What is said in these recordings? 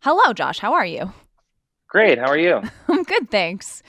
Hello, Josh. How are you? Great. How are you? I'm good, thanks.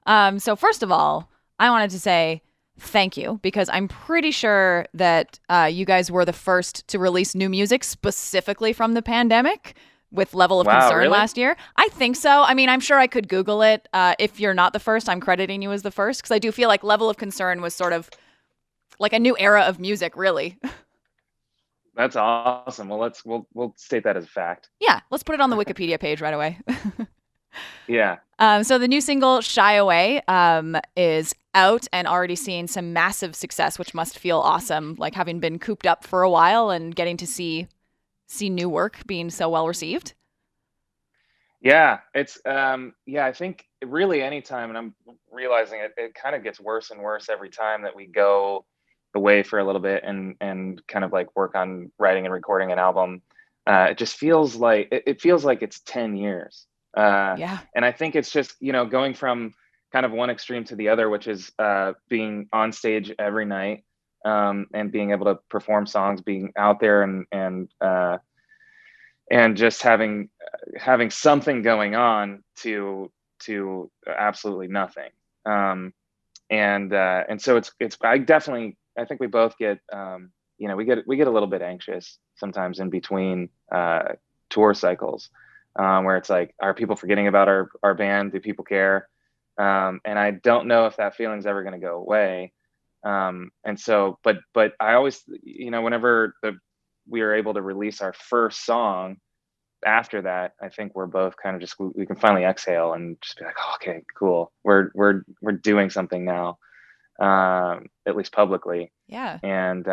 So first of all, I wanted to say thank you because I'm pretty sure that you guys were the first to release new music specifically from the pandemic with Level of Wow, Concern really? last year. I think so. I mean, I'm sure I could Google it. If you're not the first, I'm crediting you as the first because I do feel like Level of Concern was sort of like a new era of music, really. That's awesome. Well, we'll state that as a fact. Yeah, let's put it on the Wikipedia page right away. Yeah. So the new single "Shy Away" is out and already seeing some massive success, which must feel awesome. Like having been cooped up for a while and getting to see new work being so well received. Yeah, I think really anytime, and I'm realizing it kind of gets worse and worse every time that we go away for a little bit and kind of like work on writing and recording an album. It just feels like it feels like it's 10 years. Uh, Yeah, and I think it's just, going from kind of one extreme to the other, which is being on stage every night, and being able to perform songs, being out there and just having something going on to absolutely nothing. Um, and so it's I think we both get we get a little bit anxious sometimes in between tour cycles, where it's like, are people forgetting about our band? Do people care? And I don't know if that feeling's ever going to go away. And so, but I always, whenever we were able to release our first song after that, I think we're both kind of just, we can finally exhale and just be like, oh, okay, cool. We're doing something now, at least publicly. yeah, And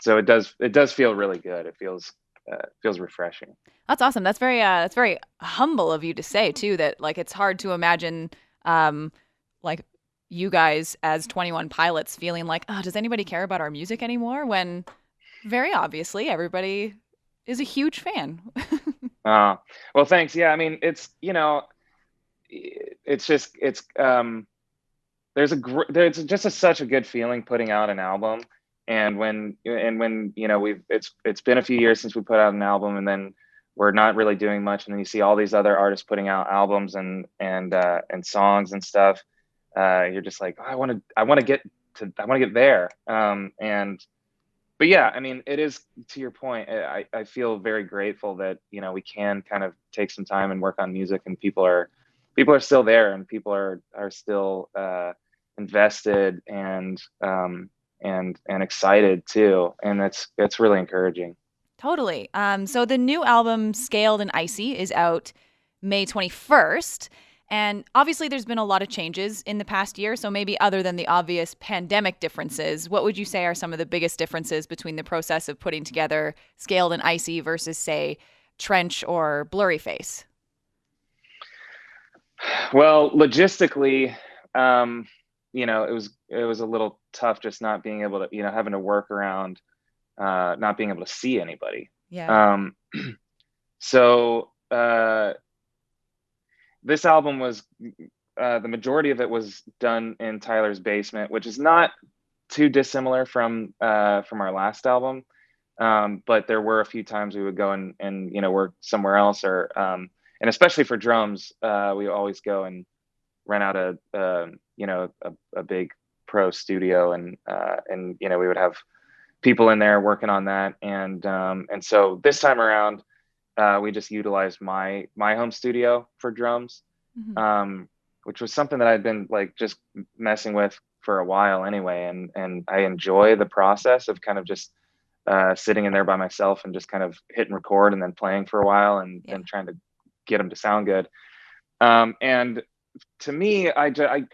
so it does feel really good. It feels refreshing. that's awesome. That's very humble of you to say too. That like it's hard to imagine, um, like you guys as 21 Pilots feeling like, oh, does anybody care about our music anymore? When very obviously everybody is a huge fan. Uh, well, thanks. Yeah, I mean, it's just there's just such a good feeling putting out an album. And when we've it's been a few years since we put out an album, and then we're not really doing much, and then you see all these other artists putting out albums and songs and stuff. You're just like, oh, I want to get there. And but yeah, I mean, it is, to your point. I feel very grateful that we can kind of take some time and work on music, and people are still there, and people are still invested and excited too, and that's really encouraging. Totally. So the new album Scaled and Icy is out May 21st. And obviously, there's been a lot of changes in the past year. So, maybe other than the obvious pandemic differences, what would you say are some of the biggest differences between the process of putting together Scaled and Icy versus, say, Trench or Blurry Face? Well, logistically, it was a little tough, just not being able to, having to work around not being able to see anybody. Yeah. So this album was, the majority of it was done in Tyler's basement, which is not too dissimilar from our last album. But there were a few times we would go and work somewhere else, or and especially for drums, we always go and rent out a big pro studio, and we would have people in there working on that. And so this time around, we just utilized my home studio for drums, Mhm. um, which was something that I'd been like just messing with for a while anyway. And I enjoy the process of kind of just sitting in there by myself and just kind of hitting record and then playing for a while Yeah. and trying to get them to sound good. And to me, I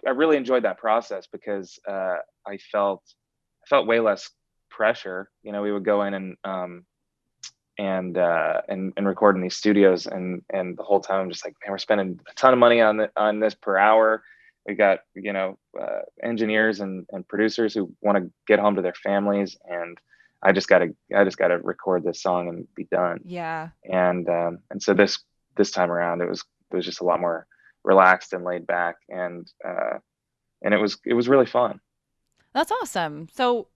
really enjoyed that process because I felt way less pressure. We would go in and record in these studios, and the whole time I'm just like, man, we're spending a ton of money on this per hour. We got engineers and producers who want to get home to their families, and I just gotta record this song and be done. Yeah. And so this time around, it was just a lot more relaxed and laid back, and it was really fun. That's awesome. So,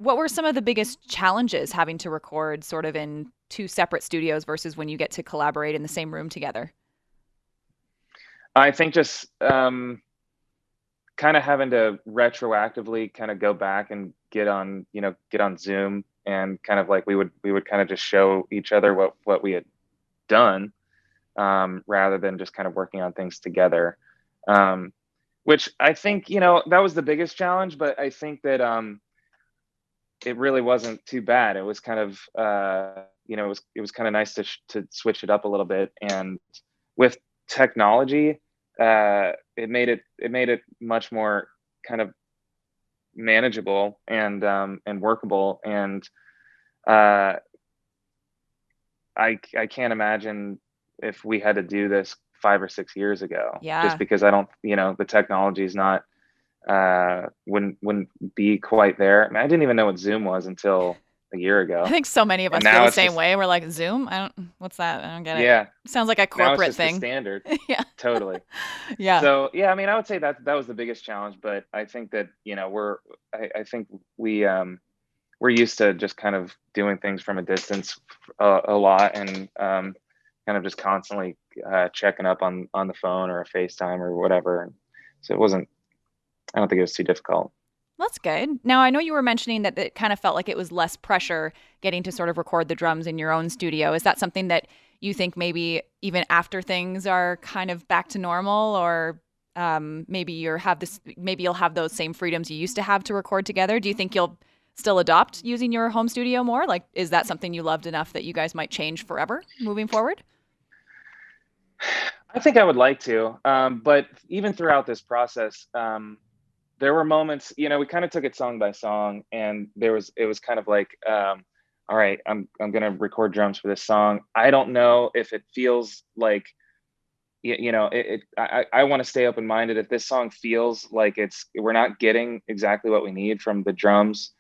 what were some of the biggest challenges having to record sort of in two separate studios versus when you get to collaborate in the same room together? I think just kind of having to retroactively kind of go back and get on Zoom, and kind of like we would kind of just show each other what we had done, rather than just kind of working on things together. Um, which I think, that was the biggest challenge, but I think that it really wasn't too bad. It was kind of it was kind of nice to switch it up a little bit, and with technology, it made it much more kind of manageable and workable. And uh, I can't imagine if we had to do this 5 or 6 years ago, just Yeah. because I don't, the technology is not, wouldn't be quite there. I mean, I didn't even know what Zoom was until a year I ago, think so many of and us feel now the it's same just, way. We're like, Zoom? What's that? I don't get it. yeah, Sounds like a now it's corporate just the thing. standard. Yeah. Totally. Yeah. So yeah, I mean, I would say that was the biggest challenge, but I think that, I think we're used to just kind of doing things from a distance, a lot, and kind of just constantly checking up on the phone or a FaceTime or whatever. And so it wasn't. I don't think it was too difficult. That's good. Now, I know you were mentioning that it kind of felt like it was less pressure getting to sort of record the drums in your own studio. Is that something that you think maybe even after things are kind of back to normal, or maybe you'll have those same freedoms you used to have to record together? Do you think you'll still adopt using your home studio more? Like, is that something you loved enough that you guys might change forever moving forward? I think I would like to, but even throughout this process, there were moments, we kind of took it song by song, and it was kind of like, all right, I'm gonna record drums for this song. I don't know if it feels like, I want to stay open minded. If this song feels like we're not getting exactly what we need from the drums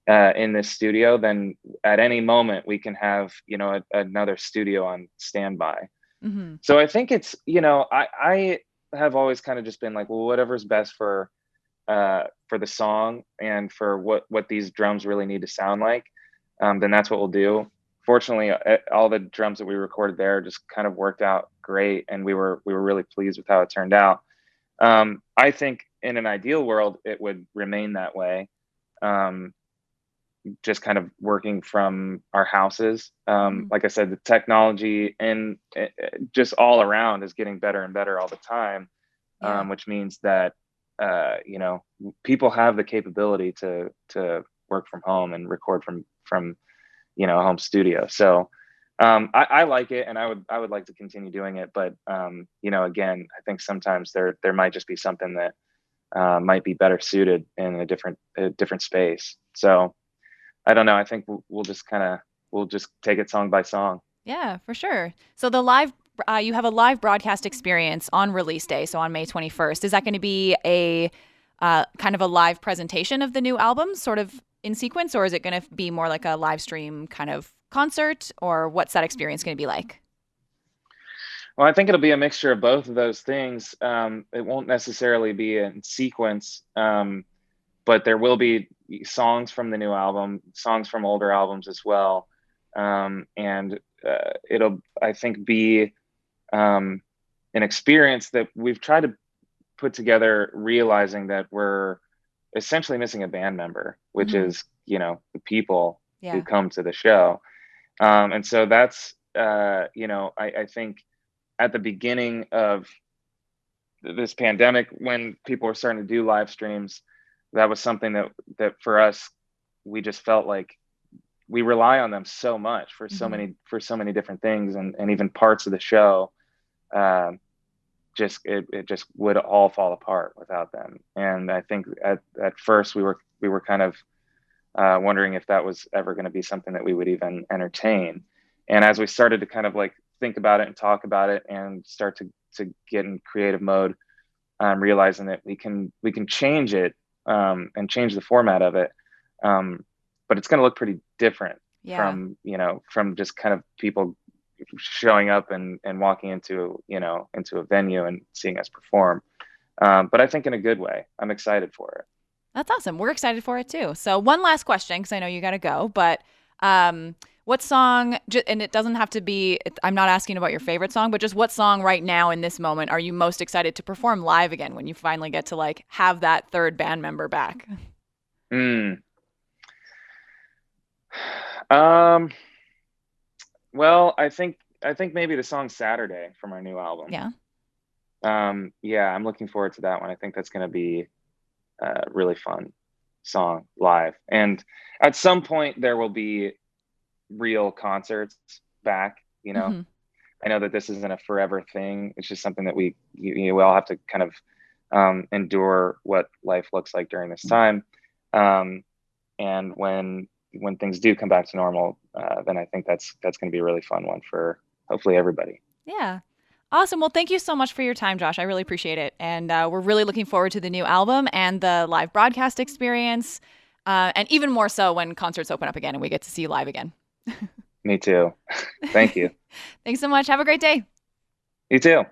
in this studio, then at any moment we can have, another studio on standby. Hmm. So I think it's, I have always kind of just been like, well, whatever's best for the song and for what these drums really need to sound like, then that's what we'll do. Fortunately, all the drums that we recorded there just kind of worked out great, and we were really pleased with how it turned out. I think in an ideal world, it would remain that way. Um, just kind of working from our houses. Hmm. Like I said, the technology and just all around is getting better and better all the time, Yeah. which means that you know people have the capability to work from home and record from a home studio. So I like it, and I would like to continue doing it. But again, I think sometimes there might just be something that might be better suited in a different space. So I don't know. I think we'll just take it song by song. Yeah, for sure. So you have a live broadcast experience on release day, so on May 21st. Is that going to be a kind of a live presentation of the new album, sort of in sequence, or is it going to be more like a live stream kind of concert, or what's that experience going to be like? Well, I think it'll be a mixture of both of those things. It won't necessarily be in sequence, but there will be songs from the new album, songs from older albums as well, and it'll, I think, be an experience that we've tried to put together, realizing that we're essentially missing a band member, which Hmm. is the people who Yeah. come to the show. And so that's I think at the beginning of this pandemic, when people were starting to do live streams, that was something that for us, we just felt like we rely on them so much Hmm. for so many different things, and even parts of the show, um, it just would all fall apart without them. And I think at first we were kind of wondering if that was ever going to be something that we would even entertain. And as we started to kind of like think about it and talk about it and start to get in creative mode, realizing that we can change it, and change the format of it, um, but it's going to look pretty different Yeah. from just kind of people showing up and walking into a venue and seeing us perform. But I think in a good way. I'm excited for it. That's awesome. We're excited for it too. So, one last question, because I know you got to go, but um, What song, and it doesn't have to be, I'm not asking about your favorite song, but just what song right now in this moment are you most excited to perform live again when you finally get to like have that third band member back? Mm. Um, well, I think maybe the song Saturday from our new album. Yeah. Yeah, I'm looking forward to that one. I think that's going to be a really fun song live. And at some point there will be real concerts back, you know. Hmm. I know that this isn't a forever thing. It's just something that we all have to kind of endure what life looks like during this time. Um, and when things do come back to normal, then I think that's going to be a really fun one for hopefully everybody. Yeah. Awesome. Well, thank you so much for your time, Josh. I really appreciate it. And we're really looking forward to the new album and the live broadcast experience. And even more so when concerts open up again and we get to see you live again. Me too. Thank you. Thanks so much. Have a great day. You too.